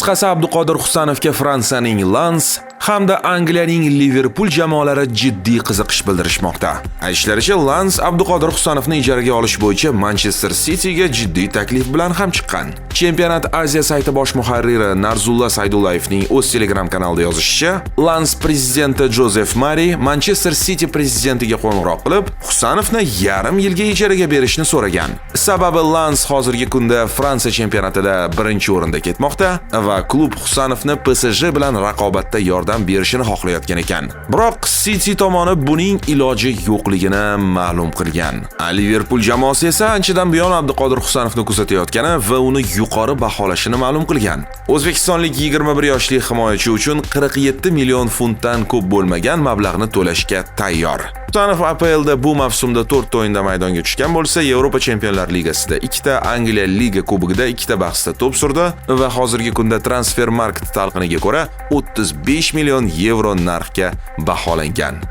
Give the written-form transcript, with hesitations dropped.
Qisqasi, Abduqodir Husanovga Fransiyaning Lens hamda Angliyaning Liverpool jamoalari jiddiy qiziqish bildirishmoqda. Aytishlaricha, Lens Abduqodir Husanovni ijaraga olish bo'yicha Manchester Cityga jiddiy taklif bilan ham chiqqan. Championat Aziya sayti bosh muharriri Narzulla Saydullayevning o'z Telegram kanalida yozishicha, Lens prezidenti Jozef Mari Manchester City prezidentiga qo'ng'iroq qilib, Husanovni yarim yilga ijaraga berishni so'ragan. Sababi Lens hozirgi kunda Fransiya chempionatida birinchi o'rinda ketmoqda va klub Husanovni PSG bilan raqobatda yordam berishini xohlayotgan ekan. Biroq City tomoni buning iloji yo'qligini ma'lum qilgan. Liverpool jamoasi esa anchadan buyon Abduqodir Husanovni kuzatayotgani va uni yuqori baholashini ma'lum qilgan. O'zbekistonlik 21 yoshli himoyachi uchun 47 million funtdan ko'p bo'lmagan mablag'ni to'lashga tayyor. Husanov APLda bu mavsumda 4 o'yinda maydonga tushgan bo'lsa, Yevropa Chempionlar Ligasida 2 ta, Angliya Liga Kubogida 2 ta bahsda to'p surdi va hozirgi kunda Transfermarkt talqiniga ko'ra 35 million yevro narxga baholangan.